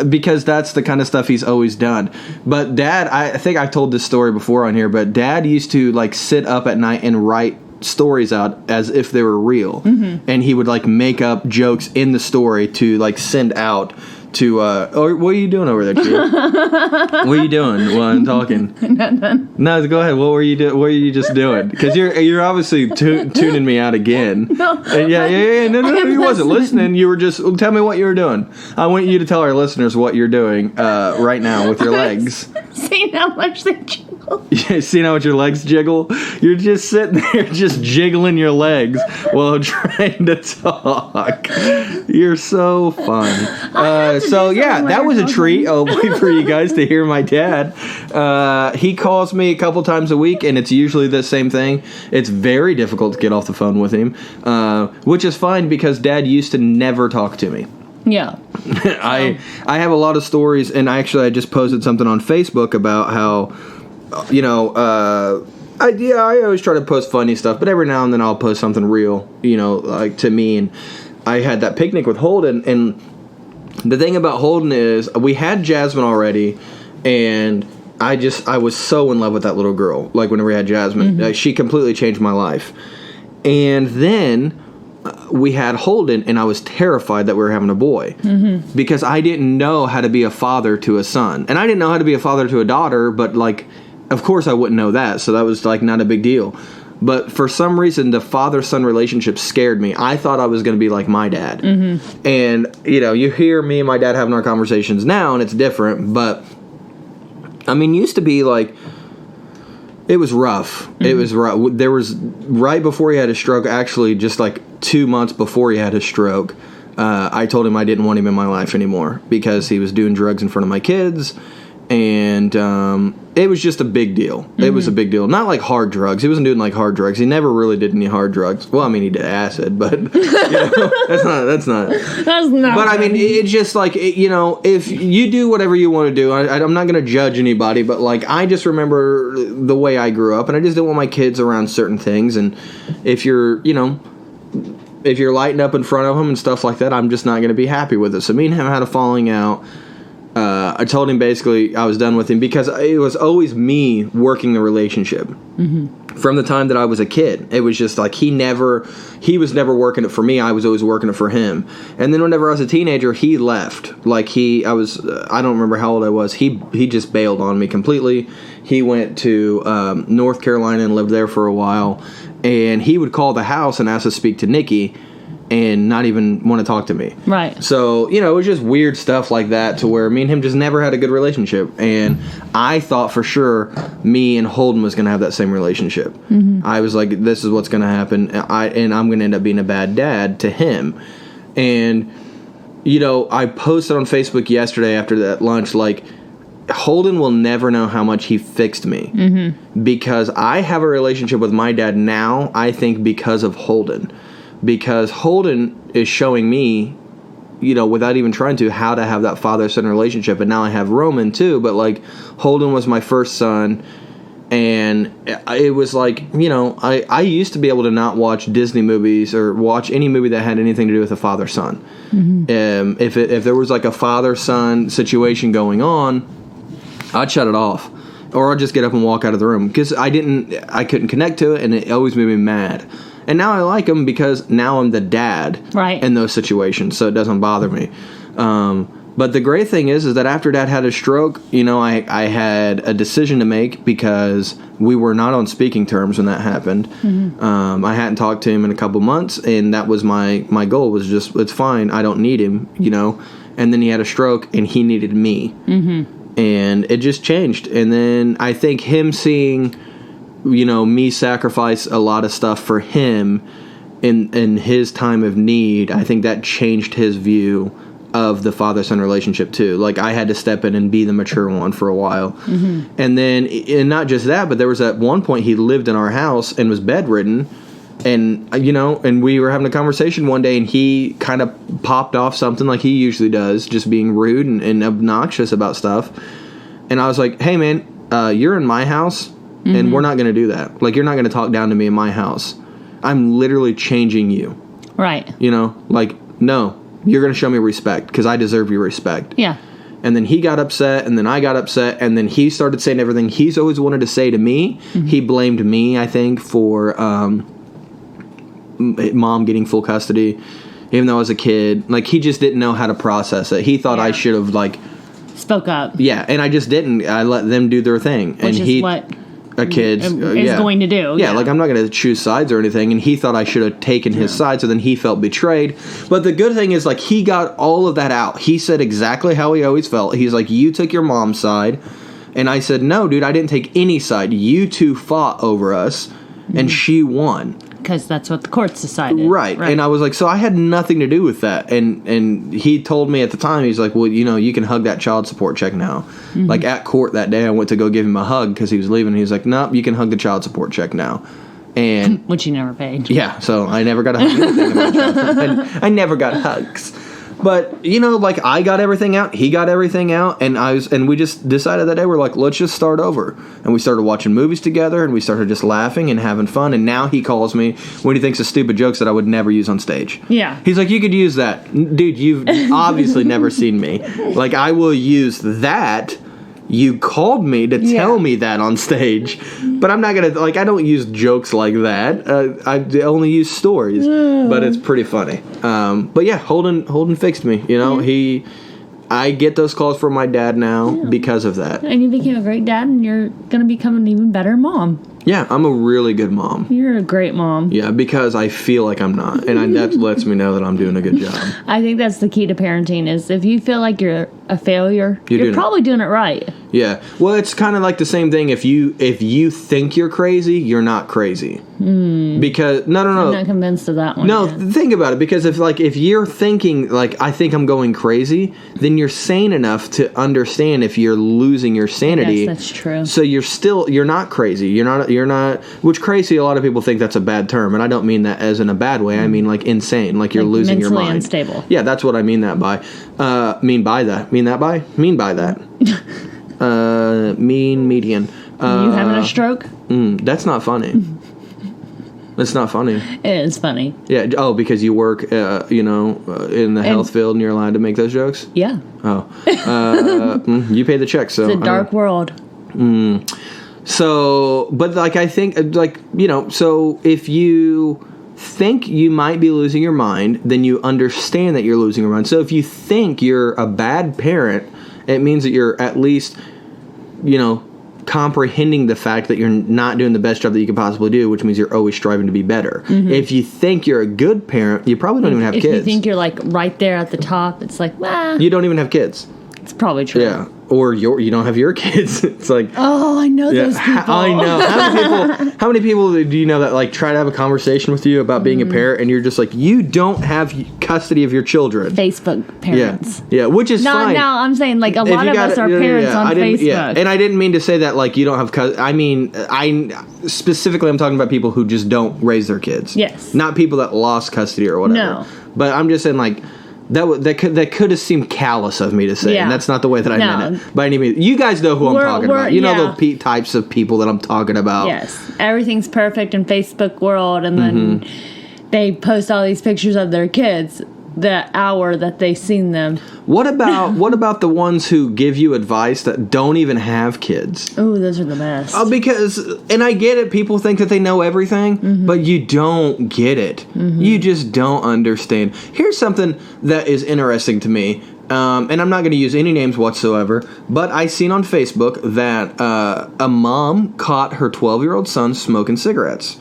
Because that's the kind of stuff he's always done. But Dad, I think I told this story before on here, but Dad used to like sit up at night and write stories out as if they were real. Mm-hmm. And he would like make up jokes in the story to like send out to, what are you doing over there, Chia? What are you doing while I'm talking? Nothing. No, go ahead. What were you doing? What are you just doing? Because you're obviously tuning me out again. No. Yeah. No, you wasn't listening. You were just, tell me what you were doing. I want you to tell our listeners what you're doing right now with your legs. See how much they jiggle. Yeah, see how much your legs jiggle? You're just sitting there just jiggling your legs while trying to talk. You're so fun. So yeah, that was a treat. I'll wait for you guys to hear my dad. He calls me a couple times a week, and it's usually the same thing. It's very difficult to get off the phone with him, which is fine because Dad used to never talk to me. Yeah. I have a lot of stories, and I just posted something on Facebook about how, I always try to post funny stuff, but every now and then I'll post something real, like to me. And I had that picnic with Holden, and the thing about Holden is we had Jasmine already, and I was so in love with that little girl. Like whenever we had Jasmine, mm-hmm. She completely changed my life. And then we had Holden, and I was terrified that we were having a boy mm-hmm. because I didn't know how to be a father to a son, and I didn't know how to be a father to a daughter. But like, of course, I wouldn't know that, so that was like not a big deal. But for some reason, the father-son relationship scared me. I thought I was going to be like my dad. Mm-hmm. And, you hear me and my dad having our conversations now, and it's different. But, used to be like, it was rough. Mm-hmm. It was rough. There was, right before he had a stroke, actually just like 2 months before he had his stroke, I told him I didn't want him in my life anymore because he was doing drugs in front of my kids. And it was just a big deal. Mm-hmm. It was a big deal. Not like hard drugs. He wasn't doing like hard drugs. He never really did any hard drugs. Well, he did acid, but that's not. But it's just like if you do whatever you want to do, I'm not going to judge anybody. But like, I just remember the way I grew up, and I just didn't want my kids around certain things. And if you're lighting up in front of them and stuff like that, I'm just not going to be happy with it. So me and him had a falling out. I told him basically I was done with him because it was always me working the relationship. Mm-hmm. From the time that I was a kid. It was just like he was never working it for me. I was always working it for him. And then whenever I was a teenager, he left. Like I don't remember how old I was. He just bailed on me completely. He went to North Carolina and lived there for a while. And he would call the house and ask to speak to Nikki and not even want to talk to me. Right. So, it was just weird stuff like that to where me and him just never had a good relationship. And I thought for sure me and Holden was going to have that same relationship. Mm-hmm. I was like, this is what's going to happen. And I'm going to end up being a bad dad to him. And, I posted on Facebook yesterday after that lunch, like, Holden will never know how much he fixed me. Mm-hmm. Because I have a relationship with my dad now, I think, because of Holden. Because Holden is showing me, without even trying to, how to have that father-son relationship. And now I have Roman, too. But, like, Holden was my first son. And it was like, I used to be able to not watch Disney movies or watch any movie that had anything to do with a father-son. Mm-hmm. If there was, like, a father-son situation going on, I'd shut it off. Or I'd just get up and walk out of the room. Because I couldn't connect to it, and it always made me mad. And now I like him because now I'm the dad in those situations, so it doesn't bother me. But the great thing is that after Dad had a stroke, I had a decision to make because we were not on speaking terms when that happened. Mm-hmm. I hadn't talked to him in a couple months, and that was my goal was just, it's fine, I don't need him, And then he had a stroke, and he needed me. Mm-hmm. And it just changed. And then I think him seeing me sacrifice a lot of stuff for him in his time of need, I think that changed his view of the father-son relationship too. Like, I had to step in and be the mature one for a while. And then, and not just that, but there was at one point he lived in our house and was bedridden. And, and we were having a conversation one day, and he kind of popped off something like he usually does, just being rude and obnoxious about stuff. And I was like, hey, man, you're in my house, and we're not going to do that. Like, you're not going to talk down to me in my house. I'm literally changing you. Right. No, you're going to show me respect because I deserve your respect. Yeah. And then he got upset, and then I got upset, and then he started saying everything he's always wanted to say to me. He blamed me, I think, for mom getting full custody, even though I was a kid. Like, he just didn't know how to process it. He thought I should have, spoke up. Yeah, and I just didn't. I let them do their thing. Which is what a kid is going to do. Yeah, like, I'm not going to choose sides or anything, and he thought I should have taken his side, so then he felt betrayed. But the good thing is, like, he got all of that out. He said exactly how he always felt. He's like, you took your mom's side, and I said, no, dude, I didn't take any side. You two fought over us, and she won. Because that's what the courts decided. Right. And I was like, so I had nothing to do with that. And he told me at the time, he's like, well, you can hug that child support check now. Like, at court that day, I went to go give him a hug because he was leaving. He's like, nope, you can hug the child support check now. And which you never paid. Yeah, so I never got a hug. I never got hugs. But, I got everything out, he got everything out, and we just decided that day, we're like, let's just start over. And we started watching movies together, and we started just laughing and having fun, and now he calls me when he thinks of stupid jokes that I would never use on stage. Yeah. He's like, you could use that. Dude, you've obviously never seen me. Like, I will use that. You called me to tell me that on stage, but I'm not going to, I don't use jokes like that. I only use stories, but it's pretty funny. But yeah, Holden fixed me, I get those calls from my dad now because of that. And you became a great dad, and you're going to become an even better mom. Yeah, I'm a really good mom. You're a great mom. Yeah, because I feel like I'm not, and that lets me know that I'm doing a good job. I think that's the key to parenting is if you feel like you're a failure, you're probably doing it right. Yeah. Well, it's kind of like the same thing. If you think you're crazy, you're not crazy. Because no. I'm not convinced of that one. No, think about it. Because if you're thinking like I think I'm going crazy, then you're sane enough to understand if you're losing your sanity. Yes, that's true. So you're not crazy. You're not. Which crazy? A lot of people think that's a bad term, and I don't mean that as in a bad way. I mean like insane. Like you're losing your mind. Mentally unstable. Yeah, that's what I mean that by. Mean by that. Mean median. You having a stroke? That's not funny. That's not funny. It is funny. Yeah. Oh, because you work, in the health field and you're allowed to make those jokes? Yeah. Oh. You pay the check, so. It's a dark world. So, but I think, so if you think you might be losing your mind, then you understand that you're losing your mind. So if you think you're a bad parent, it means that you're at least, comprehending the fact that you're not doing the best job that you could possibly do, which means you're always striving to be better. If you think you're a good parent, you probably don't even have kids. If you think you're right there at the top, it's like, you don't even have kids. It's probably true. Yeah. Or you don't have your kids. It's like, oh, I know those people. I know. How many people do you know that try to have a conversation with you about being a parent, and you're just like, you don't have custody of your children? Facebook parents. Yeah, which is fine. No, I'm saying a lot of us are parents on Facebook. Yeah. And I didn't mean to say that you don't have custody. I mean, I'm talking about people who just don't raise their kids. Yes. Not people that lost custody or whatever. No. But I'm just saying that could have seemed callous of me to say, and that's not the way that I meant it. By any means, you guys know who I'm talking about. You know the types of people that I'm talking about. Yes, everything's perfect in Facebook world, and then they post all these pictures of their kids the hour that they seen them. What about the ones who give you advice that don't even have kids? Oh, those are the best. Because, and I get it, people think that they know everything, but you don't get it. You just don't understand. Here's something that is interesting to me, and I'm not going to use any names whatsoever, but I seen on Facebook that a mom caught her 12-year-old son smoking cigarettes.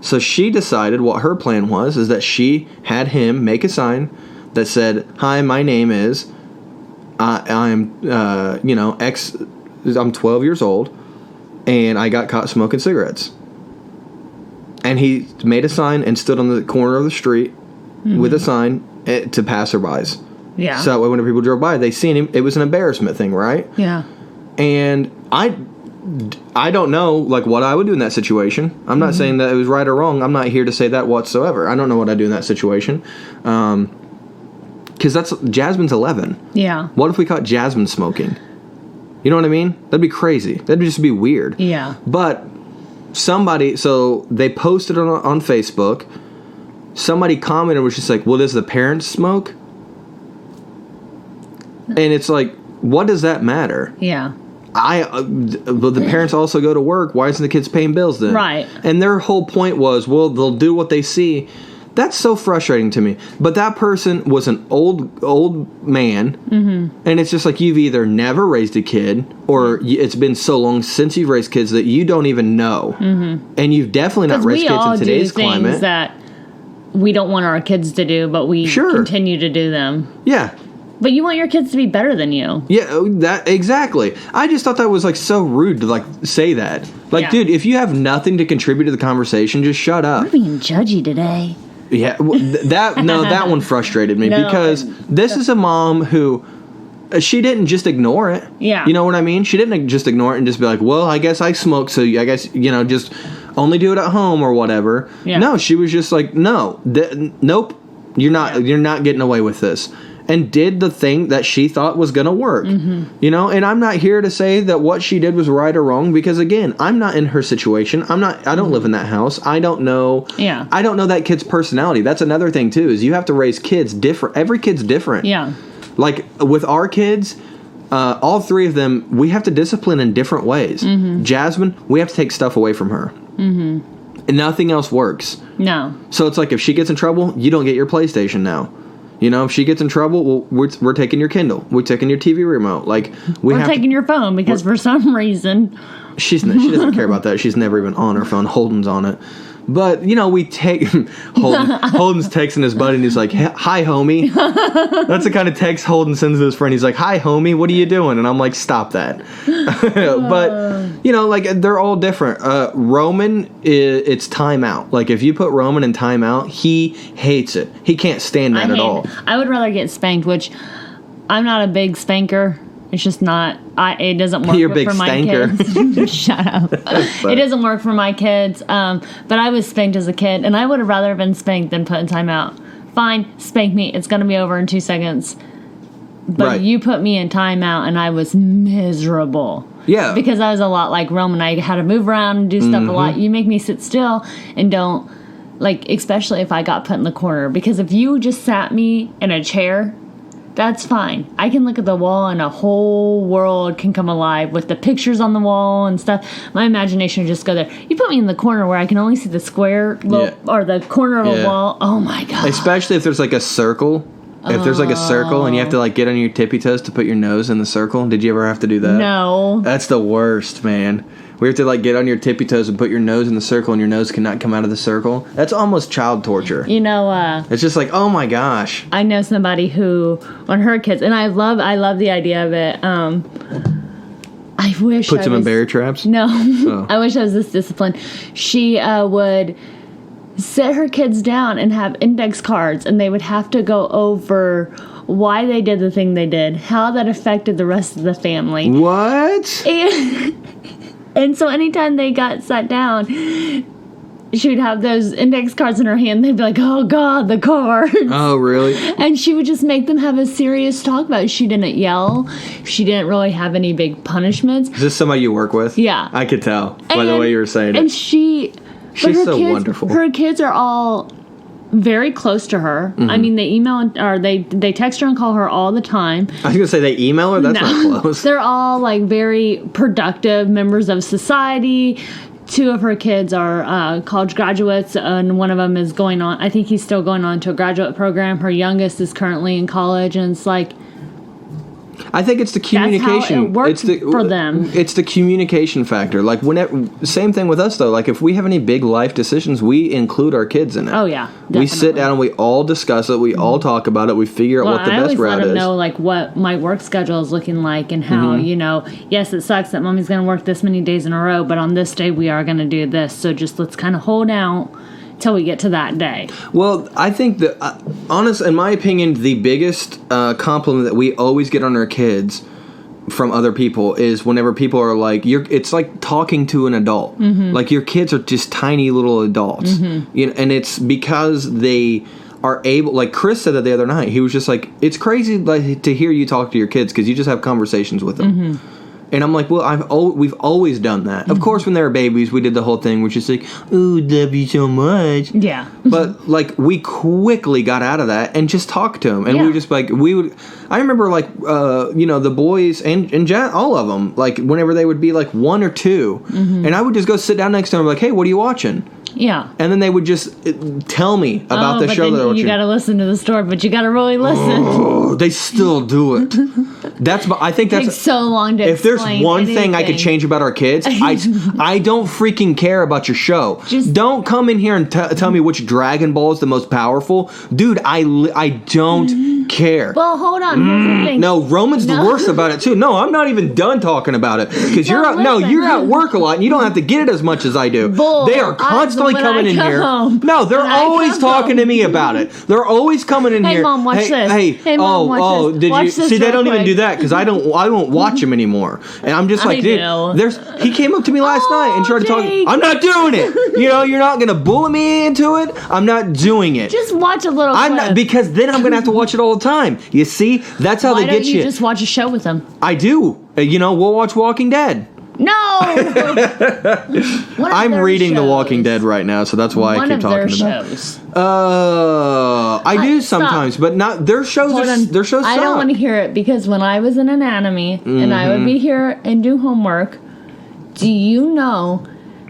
So she decided what her plan was is that she had him make a sign that said, "Hi, my name is, I'm 12 years old, and I got caught smoking cigarettes." And he made a sign and stood on the corner of the street with a sign to passerbys. Yeah. So that way, when people drove by, they seen him. It was an embarrassment thing, right? Yeah. And I don't know, like, what I would do in that situation. I'm not saying that it was right or wrong. I'm not here to say that whatsoever. I don't know what I'd do in that situation. Because Jasmine's 11. Yeah. What if we caught Jasmine smoking? You know what I mean? That'd be crazy. That'd just be weird. Yeah. But so they posted it on Facebook. Somebody commented, was just like, well, does the parents smoke? And it's like, what does that matter? Yeah. But the parents also go to work. Why isn't the kids paying bills then? Right. And their whole point was, well, they'll do what they see. That's so frustrating to me. But that person was an old man, and it's just like, you've either never raised a kid, or it's been so long since you've raised kids that you don't even know. And you've definitely not raised kids in today's climate. Things that we don't want our kids to do, but we continue to do them. Yeah. But you want your kids to be better than you. Yeah, that exactly. I just thought that was like so rude to like say that. Like, dude, if you have nothing to contribute to the conversation, just shut up. We're being judgy today. Yeah, that one frustrated me because this is a mom who she didn't just ignore it. Yeah. You know what I mean? She didn't just ignore it and just be like, well, I guess I smoke, so I guess, just only do it at home or whatever. Yeah. No, she was just like, no, nope, you're not getting away with this. And did the thing that she thought was going to work. And I'm not here to say that what she did was right or wrong, because again, I'm not in her situation. I don't live in that house. I don't know. Yeah. I don't know that kid's personality. That's another thing too, is you have to raise kids different. Every kid's different. Yeah. Like with our kids, all three of them, we have to discipline in different ways. Jasmine, we have to take stuff away from her. And nothing else works. No. So it's like, if she gets in trouble, you don't get your PlayStation now. If she gets in trouble, well, we're taking your Kindle. We're taking your TV remote. Like we're taking your phone because for some reason she doesn't care about that. She's never even on her phone. Holden's on it. But, we take... Holden's texting his buddy, and he's like, hi, homie. That's the kind of text Holden sends to his friend. He's like, hi, homie, what are you doing? And I'm like, stop that. But, they're all different. Roman, it's timeout. Like, if you put Roman in timeout, he hates it. He can't stand that at all. I would rather get spanked, which I'm not a big spanker. It's just not. It doesn't work for my kids. Shut up. It doesn't work for my kids. But I was spanked as a kid, and I would have rather been spanked than put in timeout. Fine, spank me. It's going to be over in 2 seconds. But you put me in timeout, and I was miserable. Yeah. Because I was a lot like Roman. I had to move around and do stuff a lot. You make me sit still and don't, especially if I got put in the corner. Because if you just sat me in a chair, that's fine. I can look at the wall and a whole world can come alive with the pictures on the wall and stuff. My imagination would just go there. You put me in the corner where I can only see the square or the corner of a wall. Oh my God. Especially if there's a circle. If there's a circle and you have to get on your tippy toes to put your nose in the circle. Did you ever have to do that? No. That's the worst, man. We have to get on your tippy toes and put your nose in the circle, and your nose cannot come out of the circle. That's almost child torture. It's just like, oh my gosh. I know somebody who, when her kids, and I love the idea of it. I wish Puts them in bear traps? No. Oh. I wish I was this disciplined. She would sit her kids down and have index cards, and they would have to go over why they did the thing they did, how that affected the rest of the family. What? And so anytime they got sat down, she would have those index cards in her hand. They'd be like, oh, God, the cards. Oh, really? And she would just make them have a serious talk about it. She didn't yell. She didn't really have any big punishments. Is this somebody you work with? Yeah. I could tell by the way you were saying it. And she's so wonderful. Her kids are all very close to her. I mean, they email or they text her and call her all the time. I was gonna say they email her. That's not close. They're all very productive members of society. 2 of her kids are college graduates, and one of them is going on. I think he's still going on to a graduate program. Her youngest is currently in college, and it's I think it's the communication. That's how it works for them. It's the communication factor. Same thing with us though. If we have any big life decisions, we include our kids in it. Oh yeah, definitely. We sit down and we all discuss it. We all talk about it. We figure out what the best route is. I always let them know what my work schedule is looking like and how yes, it sucks that mommy's going to work this many days in a row, but on this day we are going to do this. So just let's kind of hold out till we get to that day. Well, I think that, in my opinion, the biggest compliment that we always get on our kids from other people is whenever people are like, it's like talking to an adult. Mm-hmm. Like, your kids are just tiny little adults. Mm-hmm. You know, and it's because they are able, like Chris said that the other night, he was just like, it's crazy like to hear you talk to your kids because you just have conversations with them. Mm-hmm. And I'm like, well, we've always done that. Mm-hmm. Of course, when they were babies, we did the whole thing, which is like, ooh, love you so much. Yeah. But, like, we quickly got out of that and just talked to them. And we were just like, I remember, like, the boys and Jack, all of them, like, whenever they would be, like, 1 or 2, mm-hmm. and I would just go sit down next to them and be like, hey, what are you watching? Yeah. And then they would just tell me about the show that they're watching. You got to listen to the story, but you got to really listen. Oh, they still do it. I think that's... It takes so long to If there's one anything. thing I could change about our kids, I don't freaking care about your show. Just don't come in here and tell me which Dragon Ball is the most powerful. Dude, I don't care. Well, hold on. Here's the thing. No, Roman's the worst about it, too. No, I'm not even done talking about it. Because you're at work a lot, and you don't have to get it as much as I do. They are constantly coming in here. No, they're always talking to me about it. They're always coming in here. Hey, Mom, watch this. Hey, Mom, watch this. Did watch you this see? They don't quick. even do that because I won't watch him anymore. And I'm just like, dude, he came up to me last night and tried to talk. I'm not doing it. You're not gonna bully me into it. I'm not doing it. Just watch a little. I'm not, because then I'm gonna have to watch it all the time. You see, that's how Why they get don't you. Just watch a show with them. I do. We'll watch Walking Dead. No! I'm reading The Walking Dead right now, so that's why I keep talking about it. I do sometimes, but not their shows. Their shows suck. I don't want to hear it because when I was in anatomy and I would be here and do homework, do you know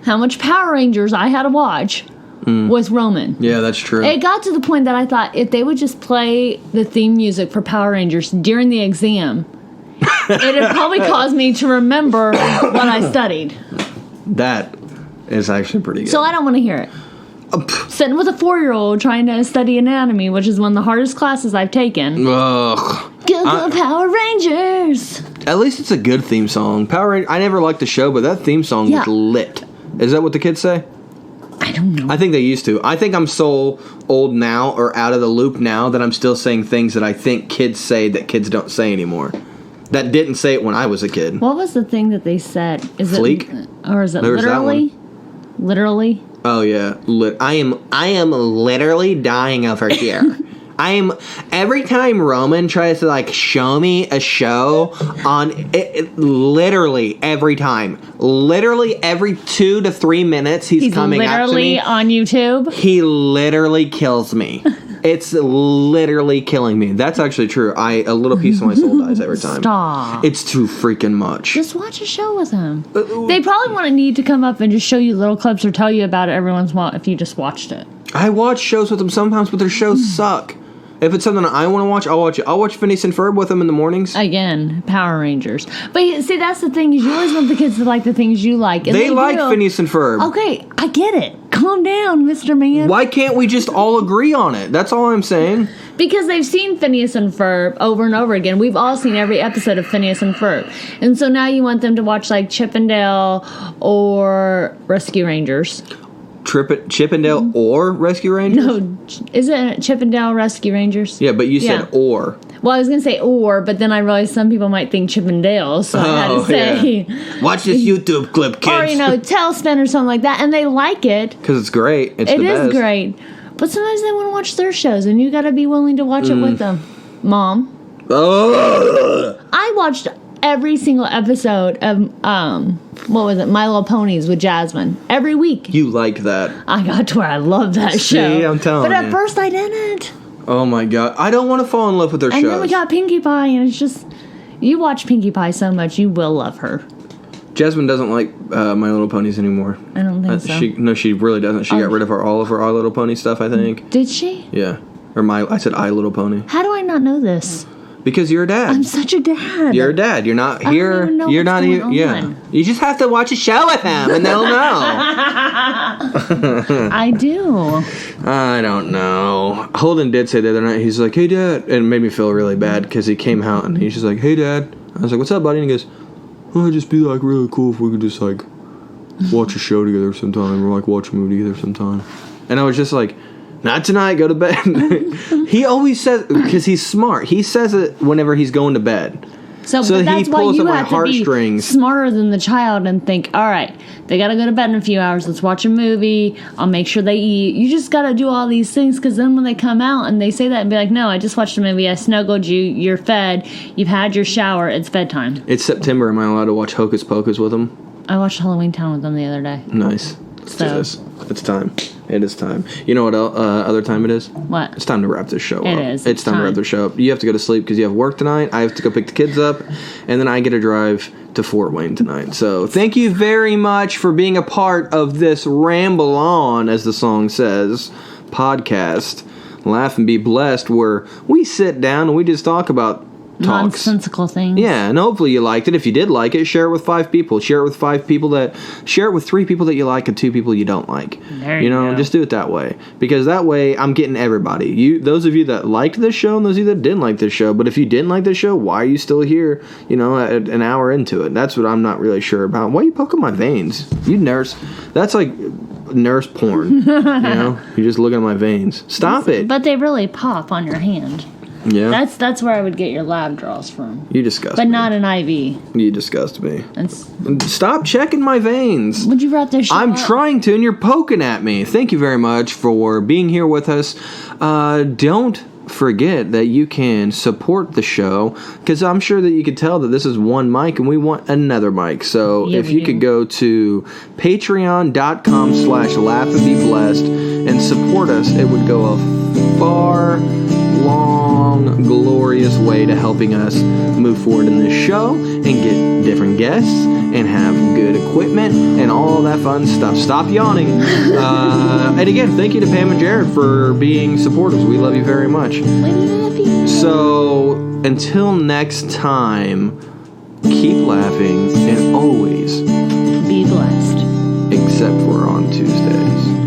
how much Power Rangers I had to watch with Roman? Yeah, that's true. It got to the point that I thought if they would just play the theme music for Power Rangers during the exam, it'd probably cause me to remember what I studied. That is actually pretty good. So I don't want to hear it. Sitting with a 4-year-old trying to study anatomy, which is one of the hardest classes I've taken. Ugh. Go Power Rangers! At least it's a good theme song. Power Rangers. I never liked the show, but that theme song was lit. Is that what the kids say? I don't know. I think they used to. I think I'm so old now, or out of the loop now, that I'm still saying things that I think kids say that kids don't say anymore. That didn't say it when I was a kid. What was the thing that they said? Is Fleek? Or is it There's literally? Literally? Oh yeah. I am literally dying over here. Every time Roman tries to show me a show on it, literally every time. Literally every 2 to 3 minutes he's coming up to me. Literally on YouTube? He literally kills me. It's literally killing me. That's actually true. A little piece of my soul dies every time. Stop. It's too freaking much. Just watch a show with him. They probably need to come up and just show you little clips or tell you about it every once in a while if you just watched it. I watch shows with them sometimes, but their shows suck. If it's something I want to watch, I'll watch it. I'll watch Phineas and Ferb with them in the mornings. Again, Power Rangers. But see, that's the thing, is you always want the kids to like the things you like. And they like Phineas and Ferb. Okay, I get it. Calm down, Mr. Man. Why can't we just all agree on it? That's all I'm saying. Because they've seen Phineas and Ferb over and over again. We've all seen every episode of Phineas and Ferb. And so now you want them to watch Chip and Dale or Rescue Rangers. Chip and Dale or Rescue Rangers? No, is it Chip and Dale Rescue Rangers? Yeah, but you said or. Well, I was going to say or, but then I realized some people might think Chip and Dale, so I had to say... Yeah. Watch this YouTube clip, kids. Or, Tailspin or something like that, and they like it. Because it's great. It is great. But sometimes they want to watch their shows, and you got to be willing to watch it with them. Mom. I watched every single episode of, what was it, My Little Ponies with Jasmine. Every week. You like that. I got to where I love that show. See, I'm telling you. But at first I didn't. Oh my God. I don't want to fall in love with their shows. And then we got Pinkie Pie, and it's just, you watch Pinkie Pie so much, you will love her. Jasmine doesn't like My Little Ponies anymore. I don't think so. She really doesn't. She got rid of all of her I Little Pony stuff, I think. Did she? Yeah. Or I said I Little Pony. How do I not know this? Because you're a dad. I'm such a dad. You're a dad. You're not here. I don't even know you're what's not going here. on. Yeah. You just have to watch a show with them, and they'll know. I do. I don't know. Holden did say the other night. He's like, "Hey, Dad," and it made me feel really bad because he came out and he's just like, "Hey, Dad." I was like, "What's up, buddy?" And he goes, "Oh, it'd just be really cool if we could just watch a show together sometime, or watch a movie together sometime." And I was just like, not tonight, go to bed. He always says, because he's smart, he says it whenever he's going to bed. So he that's why pulls you at my have to be heartstrings. smarter than the child and think, all right, they got to go to bed in a few hours. Let's watch a movie. I'll make sure they eat. You just got to do all these things because then when they come out and they say that and be like, no, I just watched a movie. I snuggled you. You're fed. You've had your shower. It's bedtime. It's September. Am I allowed to watch Hocus Pocus with them? I watched Halloween Town with them the other day. Nice. Let's do this. It's time. It is time. You know what other time it is? What? It's time to wrap this show up. It is. It's time to wrap this show up. You have to go to sleep because you have work tonight. I have to go pick the kids up. And then I get to drive to Fort Wayne tonight. So thank you very much for being a part of this Ramble On, as the song says, podcast. Laugh and be blessed, where we sit down and we just talk about talks. Nonsensical things. Yeah, and hopefully you liked it. If you did like it, share it with 5 people. Share it with 3 people that you like and 2 people you don't like. There you go. Just do it that way. Because that way I'm getting everybody. Those of you that liked this show and those of you that didn't like this show. But if you didn't like this show, why are you still here, an hour into it? That's what I'm not really sure about. Why are you poking my veins? You nurse. That's like nurse porn. You're just looking at my veins. Stop it. But they really pop on your hand. Yeah. That's where I would get your lab draws from. You disgust me. But me. not an IV. You disgust me. Stop checking my veins. Would you wrap this shit I'm up? trying to, and you're poking at me. Thank you very much for being here with us. Don't forget that you can support the show, because I'm sure that you could tell that this is one mic and we want another mic. So if you could go to patreon.com/laughandbeblessed and support us, it would go a far, long, glorious way to helping us move forward in this show and get different guests and have good equipment and all that fun stuff. Stop yawning. And again, thank you to Pam and Jared for being supporters. We love you very much. We love you. So until next time, keep laughing and always be blessed. Except for on Tuesdays.